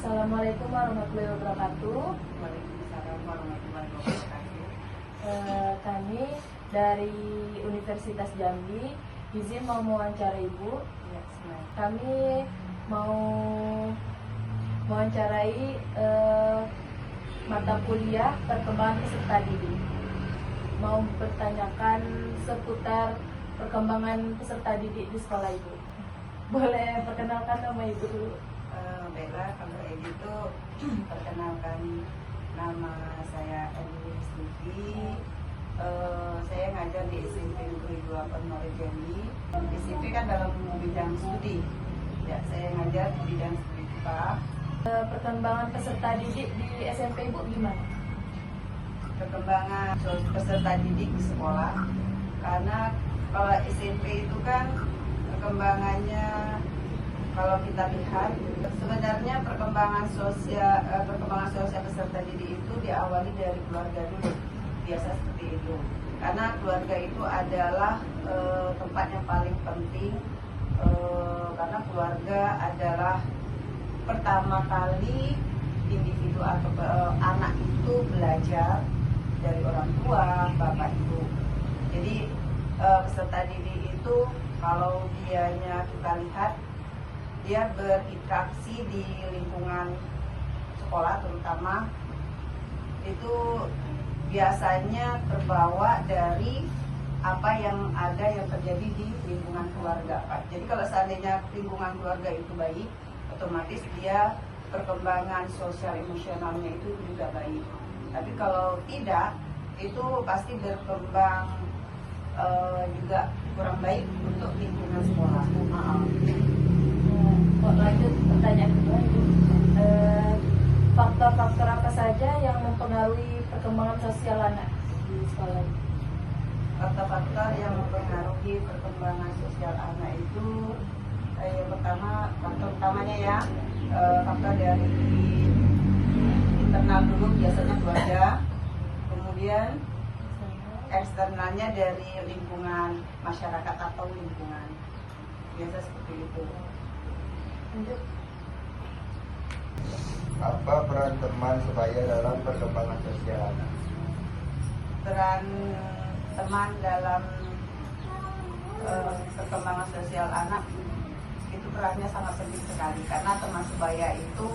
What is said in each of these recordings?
Assalamualaikum warahmatullahi wabarakatuh. Waalaikumsalam warahmatullahi wabarakatuh. Kami dari Universitas Jambi izin mau mewawancara Ibu. Ya, silakan. Kami mau mewawancarai mata kuliah perkembangan peserta didik. Mau bertanyakan seputar perkembangan peserta didik di sekolah Ibu. Boleh perkenalkan nama Ibu dulu? Baiklah, kalau itu perkenalkan, nama saya Eni Stuti. Saya ngajar di SMP Negeri 2 Ponorogo Jambi. Di situ kan dalam bidang studi. Ya, saya ngajar di bidang studi IPA. Perkembangan peserta didik di SMP Ibu gimana? Perkembangan peserta didik di sekolah. Karena kalau SMP itu kan perkembangannya, kalau kita lihat sebenarnya perkembangan sosial peserta didik itu diawali dari keluarga dulu, biasa seperti itu. Karena keluarga itu adalah tempat yang paling penting, karena keluarga adalah pertama kali individu atau anak itu belajar dari orang tua, bapak ibu. Jadi peserta didik itu kalau dianya kita lihat, dia berinteraksi di lingkungan sekolah terutama, itu biasanya terbawa dari apa yang ada yang terjadi di lingkungan keluarga, Pak. Jadi kalau seandainya lingkungan keluarga itu baik, otomatis dia perkembangan sosial emosionalnya itu juga baik. Tapi kalau tidak, itu pasti berkembang juga kurang baik untuk lingkungan sekolah. Lanjut pertanyaan kedua Ibu. Faktor-faktor apa saja yang mempengaruhi perkembangan sosial anak di sekolah ini? Faktor-faktor yang mempengaruhi perkembangan sosial anak itu, yang pertama, faktor utamanya ya, faktor dari internal dulu, biasanya keluarga, kemudian eksternalnya dari lingkungan masyarakat atau lingkungan, biasa seperti itu. Lanjut. Apa peran teman sebaya dalam perkembangan sosial anak? Peran teman dalam perkembangan sosial anak itu perannya sangat penting sekali, karena teman sebaya itu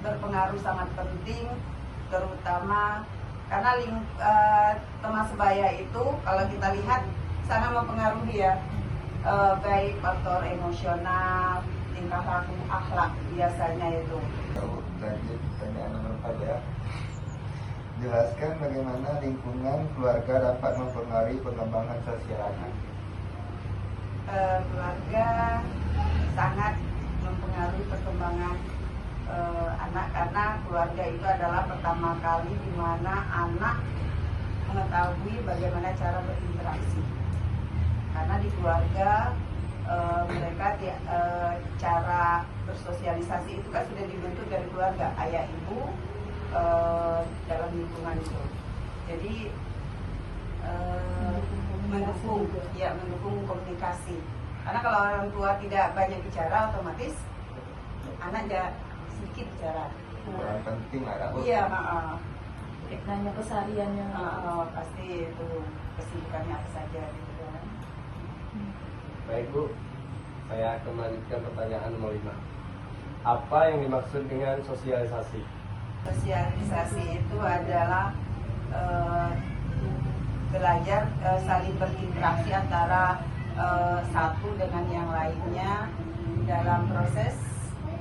berpengaruh sangat penting, terutama karena teman sebaya itu kalau kita lihat sangat mempengaruhi ya, baik faktor emosional, tingkah laku, akhlak biasanya itu. Lanjut pertanyaan nomor 4 ya. Jelaskan bagaimana lingkungan keluarga dapat mempengaruhi perkembangan sosial anak. Keluarga sangat mempengaruhi perkembangan anak, karena keluarga itu adalah pertama kali di mana anak mengetahui bagaimana cara berinteraksi. Karena di keluarga mereka cara bersosialisasi itu kan sudah dibentuk dari keluarga, ayah ibu dalam lingkungan itu. Jadi mendukung komunikasi. Karena kalau orang tua tidak banyak bicara, otomatis anak sedikit bicara. Peran penting lah, Bu. Iya, Nanya kesehariannya. pasti itu kesibukannya apa saja gitu kan. Baik Bu, saya akan melanjutkan pertanyaan nomor 5. Apa yang dimaksud dengan sosialisasi? Sosialisasi itu adalah belajar saling berinteraksi antara satu dengan yang lainnya dalam proses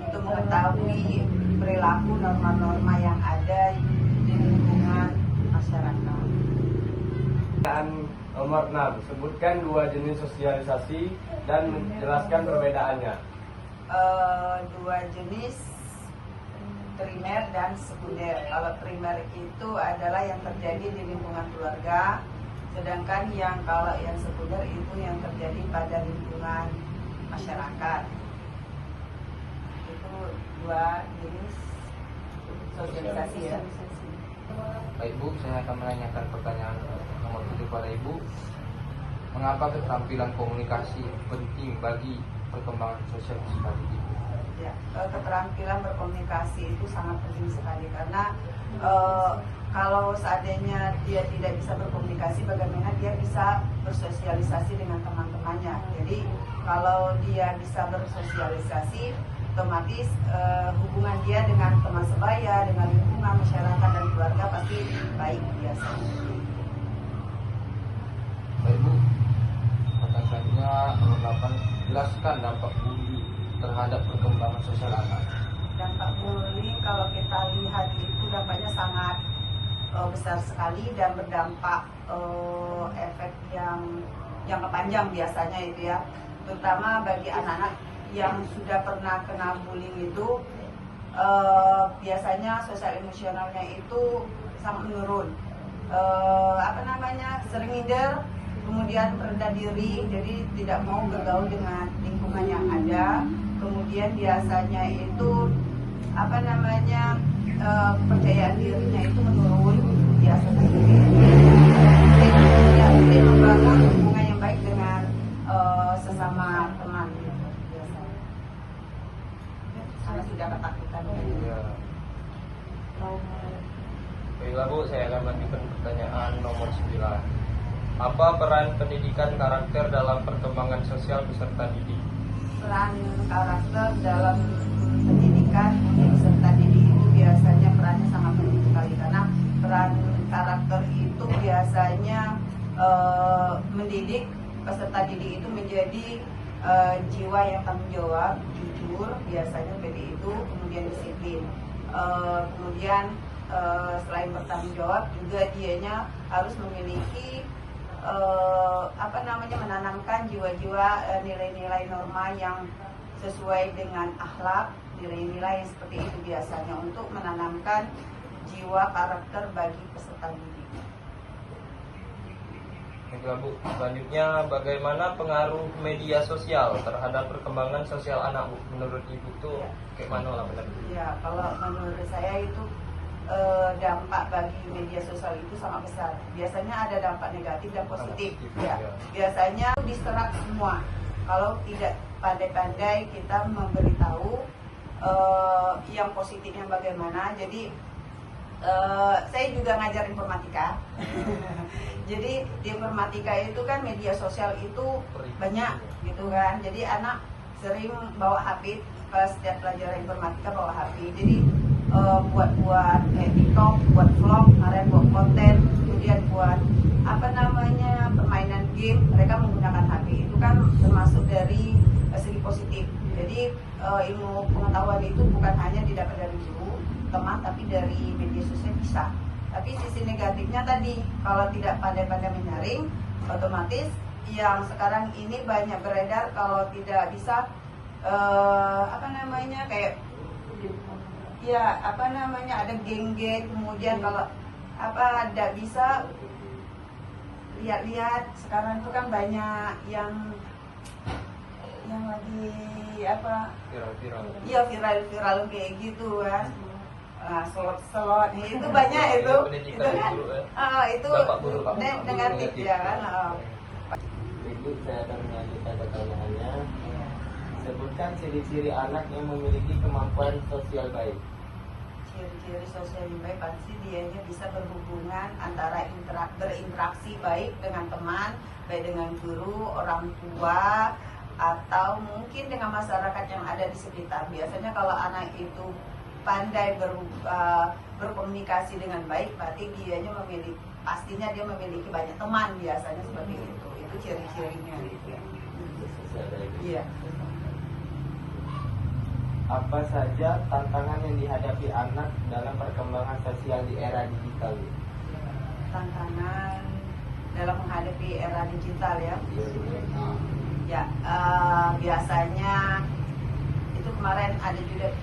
untuk mengetahui perilaku norma-norma yang ada di lingkungan masyarakat. Pertanyaan nomor 6. Sebutkan 2 jenis sosialisasi dan menjelaskan perbedaannya. 2 jenis, primer dan sekunder. Kalau primer itu adalah yang terjadi di lingkungan keluarga, sedangkan kalau yang sekunder itu yang terjadi pada lingkungan masyarakat. Itu 2 jenis sosialisasi ya. Baik Bu, saya akan menanyakan pertanyaan nomor 7 pada Ibu. Mengapa keterampilan komunikasi penting bagi perkembangan sosial peserta didik? Ya, keterampilan berkomunikasi itu sangat penting sekali karena kalau seandainya dia tidak bisa berkomunikasi, bagaimana dia bisa bersosialisasi dengan teman-temannya. Jadi kalau dia bisa bersosialisasi, otomatis hubungan dia dengan teman sebaya, dengan lingkungan masyarakat dan keluarga pasti baik biasanya. Baik Bu, pertanyaan selanjutnya nomor 8, jelaskan dampak bully terhadap perkembangan sosial anak. Dampak bullying kalau kita lihat itu dampaknya sangat besar sekali dan berdampak efek yang jangka panjang biasanya itu ya, terutama bagi anak-anak yang sudah pernah kena bullying itu biasanya sosial emosionalnya itu sangat menurun. Sering minder, kemudian rendah diri, jadi tidak mau bergaul dengan lingkungan yang ada. Kemudian biasanya itu kepercayaan dirinya itu menurun biasanya. Tidak membangun hubungan yang baik dengan sesama teman biasanya. Karena sudah ketakutan. Ya. Baiklah Bu, saya akan lanjutkan pertanyaan nomor 9. Apa peran pendidikan karakter dalam perkembangan sosial peserta didik? Peran karakter dalam pendidikan peserta didik itu biasanya perannya sangat penting sekali karena peran karakter itu biasanya mendidik peserta didik itu menjadi jiwa yang tanggung jawab, jujur biasanya seperti itu, kemudian disiplin, kemudian selain bertanggung jawab juga dianya harus memiliki menanamkan jiwa-jiwa nilai-nilai norma yang sesuai dengan akhlak, nilai-nilai yang seperti itu biasanya untuk menanamkan jiwa karakter bagi peserta didik. Baiklah Bu, selanjutnya bagaimana pengaruh media sosial terhadap perkembangan sosial anak Bu? Menurut Ibu tuh kayak mana lah benar? Ya, kalau menurut saya itu dampak bagi media sosial itu sangat besar. Biasanya ada dampak negatif dan positif. Ya, biasanya diserap semua. Kalau tidak pandai-pandai kita memberitahu yang positifnya bagaimana. Jadi saya juga ngajar informatika. Jadi di informatika itu kan media sosial itu banyak gitu kan. Jadi anak sering bawa HP pas setiap pelajaran informatika bawa HP. Jadi buat TikTok, buat vlog, kemarin buat konten, kemudian buat permainan game, mereka menggunakan HP. Itu kan termasuk dari segi positif. Jadi ilmu pengetahuan itu bukan hanya didapat dari guru, teman, tapi dari media sosial bisa. Tapi sisi negatifnya tadi, kalau tidak pandai-pandai menyaring, otomatis yang sekarang ini banyak beredar kalau tidak bisa ada geng-geng, kemudian kalau tidak bisa lihat-lihat sekarang itu kan banyak yang lagi viral kayak gitu kan. Slot itu banyak itu negatif ya kan. Ibu, saya akan melanjutkan pertanyaannya. Sebutkan ciri-ciri anak yang memiliki kemampuan sosial baik. Ciri-ciri sosial yang baik pasti dianya bisa berhubungan antara berinteraksi baik dengan teman, baik dengan guru, orang tua, atau mungkin dengan masyarakat yang ada di sekitar. Biasanya kalau anak itu pandai berkomunikasi dengan baik, berarti pastinya dia memiliki banyak teman biasanya seperti itu. Itu ciri-cirinya gitu ya. Iya. Apa saja tantangan yang dihadapi anak dalam perkembangan sosial di era digital? Tantangan dalam menghadapi era digital ya. Ya, biasanya itu kemarin ada juga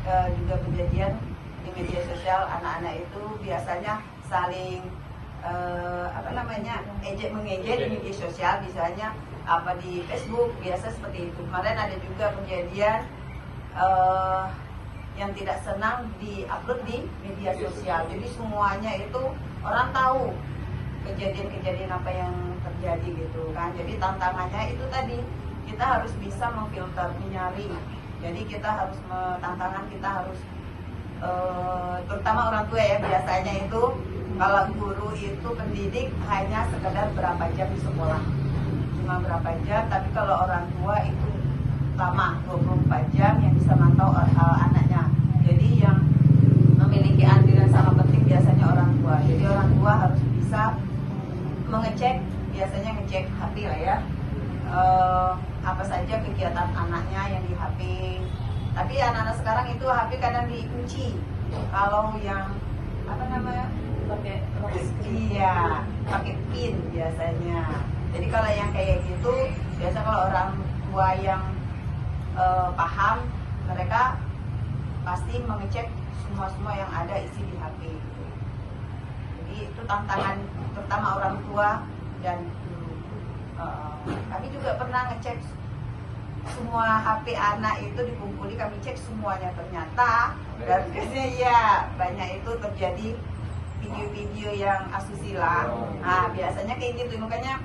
kejadian di media sosial, anak-anak itu biasanya saling ejek mengejek di media sosial, misalnya di Facebook biasa seperti itu. Kemarin ada juga kejadian yang tidak senang di-upload di media sosial. Jadi semuanya itu orang tahu kejadian-kejadian apa yang terjadi gitu kan. Jadi tantangannya itu tadi kita harus bisa memfilter, menyaring. Jadi kita harus tantangan kita harus terutama orang tua ya, biasanya itu kalau guru itu pendidik hanya sekedar berapa jam di sekolah, cuma berapa jam, tapi kalau orang tua itu lama 24 jam yang bisa mantau anaknya. Jadi yang memiliki andil yang sangat penting biasanya orang tua. Jadi orang tua harus bisa mengecek, biasanya ngecek HP lah ya, apa saja kegiatan anaknya yang di HP. Tapi anak-anak sekarang itu HP kadang dikunci. Kalau yang apa namanya, pakai lock screen. iya, pakai pin biasanya. Jadi kalau yang kayak gitu, biasa kalau orang tua yang paham, mereka pasti mengecek semua yang ada isi di HP. Jadi itu tantangan terutama orang tua dan guru. Kami juga pernah ngecek semua HP anak itu dikumpuli, kami cek semuanya, ternyata dan biasanya ya banyak itu terjadi video-video yang asusila. Nah biasanya kayak gitu, makanya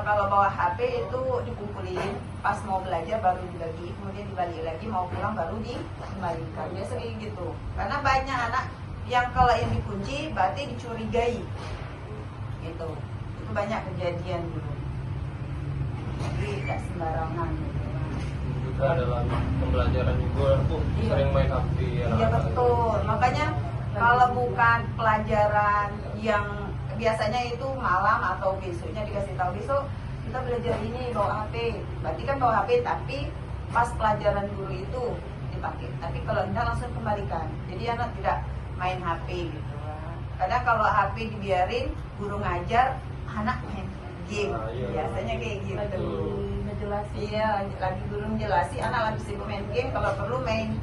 kalau bawa HP itu dikumpulin, pas mau belajar baru dibagi, kemudian dibalik lagi, mau pulang baru dikembalikan. Biasa kayak gitu, karena banyak anak yang kalau yang dikunci berarti dicurigai gitu. Itu banyak kejadian dulu, jadi tidak sembarangan gitu. Juga dalam pembelajaran juga tuh Iya. sering main HP Iya anak-anak. betul, makanya kalau bukan pelajaran yang biasanya itu malam atau besoknya dikasih tahu besok kita belajar ini bawa HP, berarti kan bawa HP, tapi pas pelajaran dulu itu dipakai. Tapi kalau tidak langsung kembalikan, jadi anak tidak main HP gitu. Kadang kalau HP dibiarin guru ngajar, anak main game, Nah, iya. biasanya kayak Lagi gitu. ngejelasin. Iya, lagi guru menjelasi, anak lagi sibuk main game, kalau perlu main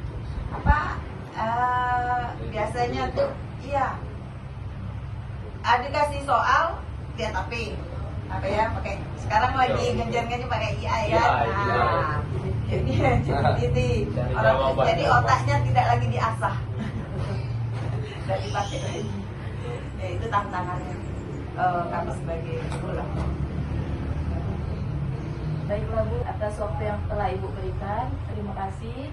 apa? Biasanya tuh, iya, ada kasih soal lihat HP, apa ya? Pakai sekarang lagi genjar-genjar pakai AI ya. Iya, Nah, jadi Cari orang jawaban. jadi otaknya tidak lagi diasah, tidak dipakai lagi. Ya itu tantangannya kami sebagai guru lah. Baiklah Bu, atas waktu yang telah Ibu berikan, terima kasih.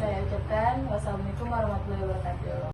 Saya ucapkan wassalamualaikum warahmatullahi wabarakatuh.